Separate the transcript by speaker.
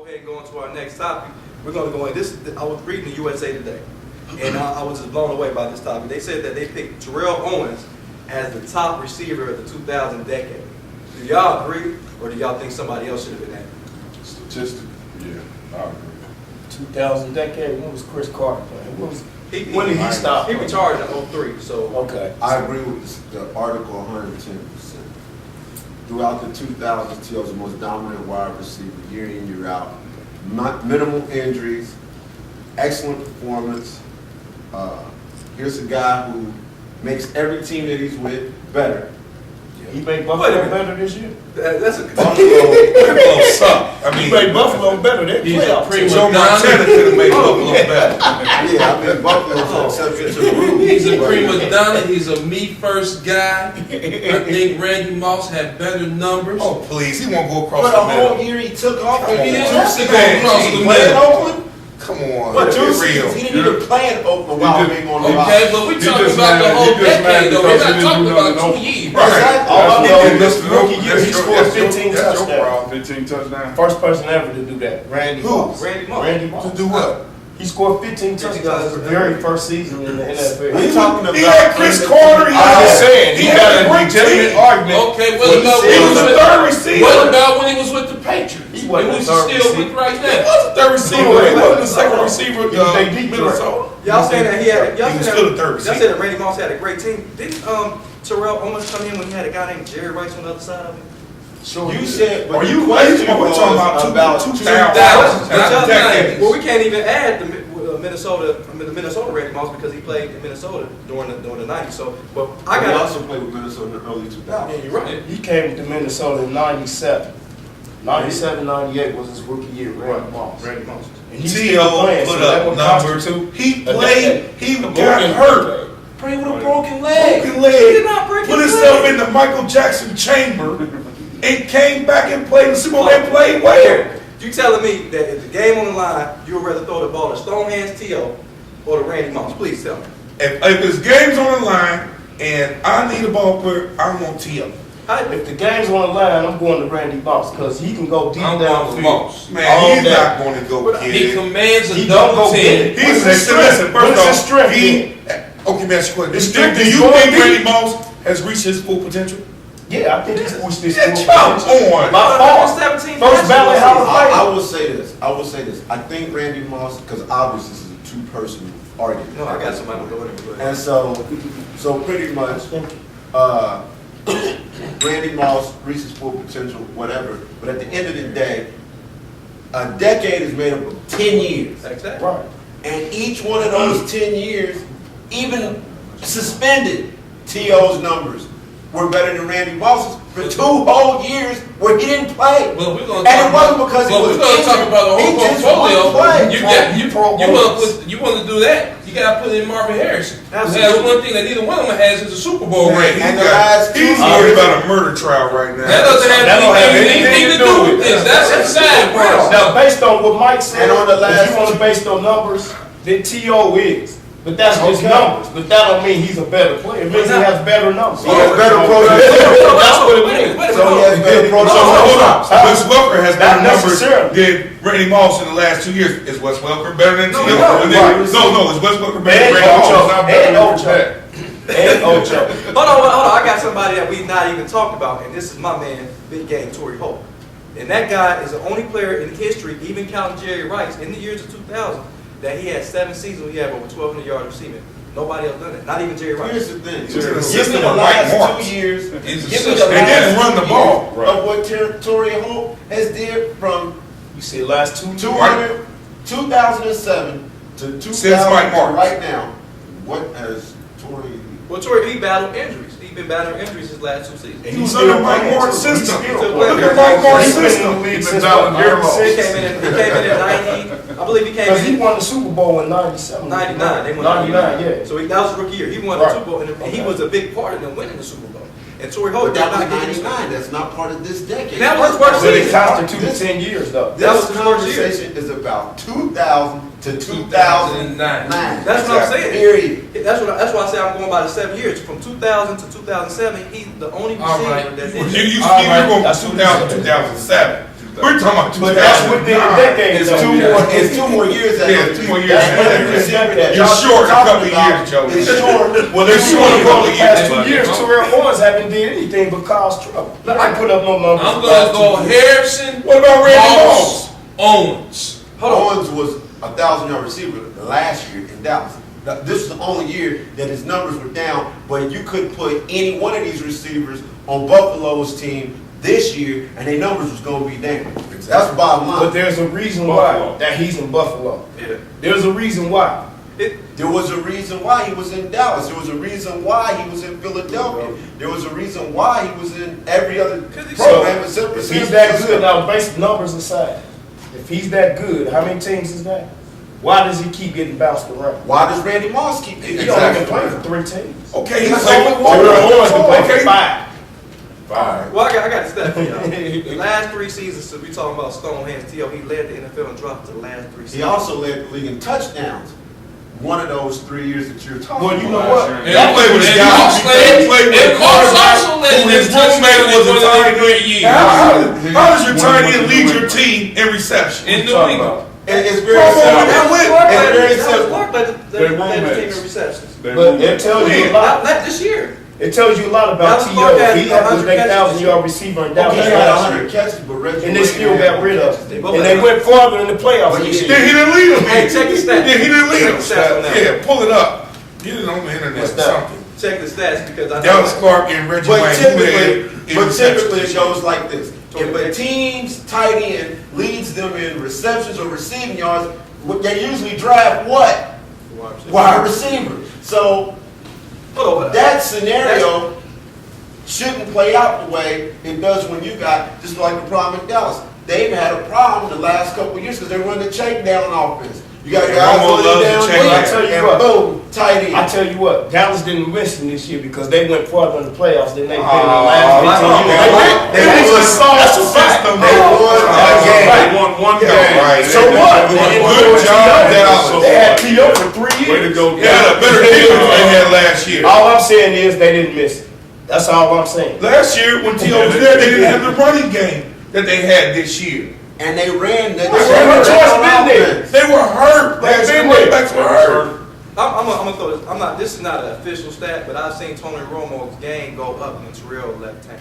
Speaker 1: ahead and go on to our next topic. We're going to go in. I was reading the USA Today, and I was just blown away by this topic. They said that they picked Terrell Owens as the top receiver of the 2000 decade. Do y'all agree, or do y'all think somebody else should have been that?
Speaker 2: Statistically, yeah, I agree.
Speaker 3: 2000 decade, when was Chris Carter playing? When did he stop?
Speaker 1: He retired in 03, so.
Speaker 3: Okay.
Speaker 4: I agree with the article 110%. Throughout the 2000s, T.O. was the most dominant wide receiver year in, year out. Minimal injuries, excellent performance. Here's a guy who makes every team that he's with better.
Speaker 3: He made Buffalo better this year.
Speaker 1: That's a
Speaker 2: Buffalo suck. I mean,
Speaker 3: He made Buffalo better. They playoff team.
Speaker 2: Joe Montana could have made Buffalo better.
Speaker 4: Yeah, I mean, Buffalo's an exception to the rule.
Speaker 5: He's a prima donna. He's a me first guy. I think Randy Moss had better numbers.
Speaker 2: Oh, please. He won't go across
Speaker 4: For
Speaker 2: the
Speaker 4: the
Speaker 2: middle.
Speaker 4: whole year he took off.
Speaker 5: He didn't
Speaker 2: Come
Speaker 5: have to go across the
Speaker 4: Play in
Speaker 5: middle.
Speaker 4: Oakland?
Speaker 2: Come on.
Speaker 4: For 2
Speaker 2: get real.
Speaker 4: seasons. He didn't even play in Oakland while being on the roster.
Speaker 5: Okay, but we're talking about the whole decade, though. We're not talking about 2 years.
Speaker 2: Right.
Speaker 3: All I know is
Speaker 2: That's
Speaker 3: this rookie year, he
Speaker 2: your-
Speaker 3: scored
Speaker 2: that's your-
Speaker 3: 15
Speaker 2: that's your
Speaker 3: touchdowns.
Speaker 2: problem. 15 touchdowns.
Speaker 3: First person ever to do that, Randy Moss.
Speaker 1: Randy Moss.
Speaker 3: Randy Moss.
Speaker 2: To do what?
Speaker 3: He scored 15 touchdowns the very first season in the NFL.
Speaker 4: We're talking about.
Speaker 2: He had Chris Carter.
Speaker 3: I'm just saying, he
Speaker 2: had
Speaker 3: got
Speaker 2: a
Speaker 3: a
Speaker 2: great
Speaker 3: legitimate
Speaker 2: team.
Speaker 3: argument.
Speaker 5: Okay, what about
Speaker 2: He was the third receiver.
Speaker 5: What about when he was with the Patriots?
Speaker 3: He wasn't
Speaker 5: He was
Speaker 3: the third
Speaker 5: still
Speaker 3: receiver.
Speaker 5: with right
Speaker 2: He
Speaker 5: now.
Speaker 2: was the third receiver.
Speaker 3: No,
Speaker 2: He
Speaker 3: he
Speaker 2: wasn't the
Speaker 3: wasn't.
Speaker 2: second receiver of
Speaker 3: He was their deep
Speaker 2: Minnesota.
Speaker 1: Y'all saying that he had? Y'all
Speaker 2: He was
Speaker 1: saying
Speaker 2: still
Speaker 1: that,
Speaker 2: the third
Speaker 1: y'all
Speaker 2: receiver.
Speaker 1: said that Randy Moss had a great team. Didn't Terrell Owens come in when he had a guy named Jerry Rice on the other side of him?
Speaker 3: Sure.
Speaker 4: You said,
Speaker 2: Are
Speaker 4: but
Speaker 2: you
Speaker 4: question
Speaker 2: crazy? We're talking about
Speaker 5: 2000.
Speaker 2: decades.
Speaker 1: Well, we can't even add the Minnesota Randy Moss because he played in Minnesota during the 90s. So, but I
Speaker 4: He
Speaker 1: got
Speaker 4: also played with Minnesota in the early 2000s.
Speaker 1: Yeah, you're right.
Speaker 3: He came to Minnesota in 97. 97, 98 was his rookie year, Randy Moss.
Speaker 1: Randy Moss.
Speaker 3: And he's
Speaker 2: T.O.
Speaker 3: still playing,
Speaker 2: put
Speaker 3: so that
Speaker 2: up
Speaker 3: would
Speaker 2: numbers.
Speaker 3: constitute
Speaker 2: He
Speaker 3: a
Speaker 2: played.
Speaker 3: decade.
Speaker 2: He
Speaker 3: A
Speaker 2: got
Speaker 3: broken
Speaker 2: hurt.
Speaker 3: decade.
Speaker 1: Playing with a broken leg.
Speaker 2: Broken
Speaker 1: He
Speaker 2: leg.
Speaker 1: did not break
Speaker 2: Put
Speaker 1: his
Speaker 2: himself
Speaker 1: leg.
Speaker 2: in the Michael Jackson chamber and came back and played in the Super Bowl and played well.
Speaker 1: You telling me that if the game on the line, you would rather throw the ball to Stonehands T.O. or to Randy Moss? Please tell me.
Speaker 2: If his game's on the line and I need a ball player, I want T.O.
Speaker 3: If the game's on the line, I'm going to Randy Moss because he can go deep
Speaker 5: I'm
Speaker 3: down
Speaker 5: going
Speaker 3: the
Speaker 5: with
Speaker 3: field.
Speaker 5: Moss.
Speaker 2: Man, he's not going to go get
Speaker 5: He
Speaker 2: it.
Speaker 5: commands a
Speaker 3: He don't
Speaker 5: double
Speaker 3: go get
Speaker 5: team.
Speaker 3: it.
Speaker 2: He's
Speaker 3: What's his
Speaker 2: listen,
Speaker 3: strength? What
Speaker 2: first
Speaker 3: is his
Speaker 2: off,
Speaker 3: strength?
Speaker 2: okay, man, ask you a question.
Speaker 3: His strength
Speaker 2: Do
Speaker 3: is
Speaker 2: you
Speaker 3: going
Speaker 2: think
Speaker 3: deep.
Speaker 2: Randy Moss has reached his full potential?
Speaker 3: Yeah, I think he's pushed this
Speaker 2: Yeah,
Speaker 3: full
Speaker 2: come
Speaker 3: potential.
Speaker 2: on.
Speaker 3: By far.
Speaker 1: 17
Speaker 3: First ballot Hall of
Speaker 4: I
Speaker 3: Fame.
Speaker 4: will say this. I think Randy Moss, because obviously this is a two-person argument.
Speaker 1: No, I got somebody to go in there.
Speaker 4: And so pretty much, Randy Moss reaches full potential, whatever. But at the end of the day, a decade is made up of 10 years.
Speaker 1: Exactly.
Speaker 3: Right.
Speaker 4: And each one of those 10 years, even suspended, T.O.'s numbers were better than Randy Moss's for 2 whole years where he didn't play.
Speaker 5: Well, we're
Speaker 4: And
Speaker 5: gonna talk
Speaker 4: it wasn't because he
Speaker 5: well,
Speaker 4: was
Speaker 5: we're gonna talk
Speaker 4: injured.
Speaker 5: about the
Speaker 4: He
Speaker 5: whole
Speaker 4: just
Speaker 5: portfolio.
Speaker 4: won't play.
Speaker 5: You want to do that? You gotta put in Marvin Harrison.
Speaker 1: Absolutely.
Speaker 5: That's one thing that neither one of them has is a Super Bowl
Speaker 2: Man,
Speaker 5: ring.
Speaker 2: he's
Speaker 4: And the
Speaker 2: got-
Speaker 4: last 2
Speaker 2: he's
Speaker 4: years-
Speaker 2: worried about a murder trial right now.
Speaker 5: That doesn't have
Speaker 3: That don't have
Speaker 5: anything to do with this. That's a side world.
Speaker 3: Now, based on what Mike said,
Speaker 4: And on the last-
Speaker 3: if you want to base on numbers, then T.O. is. But that's just
Speaker 4: Okay.
Speaker 3: numbers. But that don't mean he's a better player. It means he has better numbers.
Speaker 4: He has better
Speaker 3: That's
Speaker 4: productivity.
Speaker 3: what it means.
Speaker 4: So he has better
Speaker 2: Hold
Speaker 4: productivity.
Speaker 2: on. Wes Welker has
Speaker 3: Not
Speaker 2: better numbers
Speaker 3: necessarily.
Speaker 2: than Randy Moss in the last 2 years. Is Wes Welker better than T.O.?
Speaker 3: no,
Speaker 2: And then-
Speaker 3: right.
Speaker 2: No, is Wes Welker better
Speaker 3: And
Speaker 2: than Randy Moss?
Speaker 3: Ocho. And Ocho. And Ocho.
Speaker 1: Hold on. I got somebody that we've not even talked about, and this is my man, Big Game Torrey Holt. And that guy is the only player in history, even counting Jerry Rice, in the years of 2000, that he had 7 seasons where he had over 1,200 yards receiving. Nobody else done it. Not even Jerry Rice.
Speaker 4: Here's the thing.
Speaker 2: He's an
Speaker 4: Give me
Speaker 2: assistant
Speaker 4: the
Speaker 2: with Mike
Speaker 4: last
Speaker 2: Marks.
Speaker 4: 2 years.
Speaker 5: He's
Speaker 4: Give
Speaker 5: a
Speaker 4: me
Speaker 5: assistant.
Speaker 4: the
Speaker 2: They didn't
Speaker 4: last
Speaker 2: run the
Speaker 4: 2
Speaker 2: ball.
Speaker 4: years of what Torrey Holt has did from
Speaker 3: You see the last
Speaker 4: 2007 to
Speaker 2: Since
Speaker 4: 2000
Speaker 2: Mike
Speaker 4: to
Speaker 2: Marks.
Speaker 4: right now. What has Torrey?
Speaker 1: Well, Torrey, he battled injuries. He's been battling injuries his last 2 seasons.
Speaker 2: He was under Mike Marks' system.
Speaker 1: still
Speaker 2: Look
Speaker 1: playing.
Speaker 2: at Mike Marks'
Speaker 3: He's been in
Speaker 2: system.
Speaker 3: the league
Speaker 2: He's
Speaker 3: since
Speaker 2: been down
Speaker 3: what,
Speaker 2: here
Speaker 1: He
Speaker 3: 96?
Speaker 1: came in at 90. I believe he came
Speaker 3: Because he
Speaker 1: in
Speaker 3: won the Super Bowl in 97.
Speaker 1: 99. They won
Speaker 3: 99, yeah.
Speaker 1: So that was his rookie year. He won
Speaker 3: Right.
Speaker 1: the Super Bowl, and he was a big part in them winning the Super Bowl. And Torrey Holt
Speaker 4: But
Speaker 1: did
Speaker 4: that was
Speaker 1: not get this
Speaker 4: 99. That's not part of this decade.
Speaker 1: And that was his worst
Speaker 3: But it
Speaker 1: season.
Speaker 3: constituted 10 years, though.
Speaker 1: That was
Speaker 4: This
Speaker 1: his first year.
Speaker 4: conversation is about 2000 to 2009.
Speaker 1: That's what I'm saying.
Speaker 4: Period.
Speaker 1: That's why I say I'm going by the 7 years. From 2000 to 2007, he's the only
Speaker 5: All
Speaker 1: receiver
Speaker 5: right.
Speaker 1: that
Speaker 2: You
Speaker 1: did.
Speaker 2: you
Speaker 3: All right.
Speaker 2: you're going
Speaker 3: That's
Speaker 2: from
Speaker 3: what he
Speaker 2: 2000 to
Speaker 3: said.
Speaker 2: 2007. We're talking about 2009.
Speaker 3: But that's within a decade.
Speaker 4: It's
Speaker 3: though.
Speaker 4: it's 2 more years.
Speaker 2: Yeah, 2 more years.
Speaker 3: That's what
Speaker 2: You're short a couple of years, Joe.
Speaker 4: It's short.
Speaker 3: Well, they're
Speaker 2: It's
Speaker 3: short
Speaker 2: short
Speaker 3: a couple
Speaker 2: of
Speaker 3: of past
Speaker 2: years.
Speaker 3: 2 years. Terrell Owens haven't did anything but cause trouble. I put up no numbers.
Speaker 5: I'm
Speaker 3: the last
Speaker 5: gonna go
Speaker 3: 2 years.
Speaker 5: Harrison,
Speaker 2: What about Randy Moss?
Speaker 5: Owens.
Speaker 4: Owens was a 1,000-yard receiver last year in Dallas. Now, this is the only year that his numbers were down, but you could put any one of these receivers on Buffalo's team this year, and their numbers was going to be down. That's the bottom
Speaker 3: But
Speaker 4: line.
Speaker 3: there's a reason why that he's in Buffalo.
Speaker 1: Yeah.
Speaker 3: There's a reason why.
Speaker 4: There was a reason why he was in Dallas. There was a reason why he was in Philadelphia. There was a reason why he was in every other program except for
Speaker 3: If he's that good, now basic numbers aside, if he's that good, how many teams is that? Why does he keep getting bounced around?
Speaker 4: Why does Randy Moss keep
Speaker 3: He
Speaker 4: getting
Speaker 3: don't even play for 3 teams.
Speaker 2: Okay, he
Speaker 4: That's
Speaker 2: played
Speaker 4: only
Speaker 2: for
Speaker 4: one.
Speaker 3: Terrell Owens can play
Speaker 2: Okay.
Speaker 3: for 5.
Speaker 2: Five.
Speaker 1: Well, I got a stat for y'all. The last 3 seasons, so we talking about Stone Hands T.O., he led the NFL and dropped the last 3 seasons.
Speaker 4: He also led the league in touchdowns. One of those 3 years that you're talking
Speaker 3: Well,
Speaker 4: about.
Speaker 3: you know what?
Speaker 5: And
Speaker 2: He played with
Speaker 5: and
Speaker 2: guys.
Speaker 5: Moss
Speaker 2: He
Speaker 5: led-
Speaker 2: played with
Speaker 5: and Moss
Speaker 2: quarterbacks
Speaker 5: also led
Speaker 2: who
Speaker 5: in
Speaker 2: his roommate
Speaker 5: touchdowns
Speaker 2: was a
Speaker 5: in
Speaker 2: tight end.
Speaker 5: 1 year.
Speaker 2: How does your tight end lead your team in reception?
Speaker 5: In New England.
Speaker 4: And it's very
Speaker 2: Come on,
Speaker 4: simple.
Speaker 2: man, wait.
Speaker 1: Clark
Speaker 4: It's
Speaker 1: led-
Speaker 4: very
Speaker 1: that was
Speaker 4: simple.
Speaker 1: Clark led the
Speaker 2: They're
Speaker 1: team
Speaker 2: roommates.
Speaker 1: in receptions.
Speaker 3: But it tells you a lot.
Speaker 1: Not this year.
Speaker 3: It tells you a lot about
Speaker 1: Dallas
Speaker 3: T.O.
Speaker 1: Clark had
Speaker 3: He had was
Speaker 1: 100
Speaker 3: their
Speaker 1: catches.
Speaker 3: 1,000-yard receiver in
Speaker 4: He
Speaker 3: Dallas
Speaker 4: had
Speaker 3: last
Speaker 4: 100
Speaker 3: year.
Speaker 4: catches, but Reggie
Speaker 3: And they
Speaker 4: Wayne
Speaker 3: still
Speaker 4: had
Speaker 3: got rid of
Speaker 4: catches.
Speaker 3: him. And they went farther in the playoffs.
Speaker 4: But
Speaker 3: this
Speaker 4: he-
Speaker 3: year.
Speaker 2: Yeah, he didn't lead them.
Speaker 1: Hey, check the stats.
Speaker 2: Yeah, he didn't lead
Speaker 1: Check
Speaker 2: them.
Speaker 1: the stats on that.
Speaker 2: Yeah, pull it up. Get it on the internet
Speaker 3: What's
Speaker 2: or
Speaker 3: that?
Speaker 2: something.
Speaker 1: Check the stats because I
Speaker 2: Dallas Clark and Reggie
Speaker 4: But
Speaker 2: Wayne.
Speaker 4: typically it goes like this. If a team's tight end leads them in receptions or receiving yards, they usually draft what? Wide receiver. So
Speaker 1: Hold on,
Speaker 4: that scenario shouldn't play out the way it does when you got, just like the problem in Dallas. They've had a problem the last couple of years because they run the check down offense. You got
Speaker 2: Yeah,
Speaker 4: guys
Speaker 2: Romo
Speaker 4: running
Speaker 2: loves the
Speaker 4: down
Speaker 2: check
Speaker 4: deep,
Speaker 3: down. I tell you
Speaker 4: and
Speaker 3: what.
Speaker 4: boom, tight end.
Speaker 3: I tell you what, Dallas didn't miss him this year because they went farther in the playoffs than they've been in the
Speaker 2: Oh,
Speaker 3: last 15 years.
Speaker 2: It was a soft system.
Speaker 4: They won a game.
Speaker 3: Right.
Speaker 2: One game. Right.
Speaker 3: So what?
Speaker 2: Good job, Dallas.
Speaker 3: They had T.O. for 3 years.
Speaker 2: Way to go. They had a better defense than they had last year.
Speaker 3: All I'm saying is they didn't miss it. That's all I'm saying.
Speaker 2: Last year, when T.O. was there, they didn't have the running game that they had this year.
Speaker 4: And they ran that.
Speaker 3: They ran the choice been there.
Speaker 2: They were hurt. Last year, running backs were hurt.
Speaker 1: I'm gonna throw this. This is not an official stat, but I've seen Tony Romo's game go up when Terrell left town.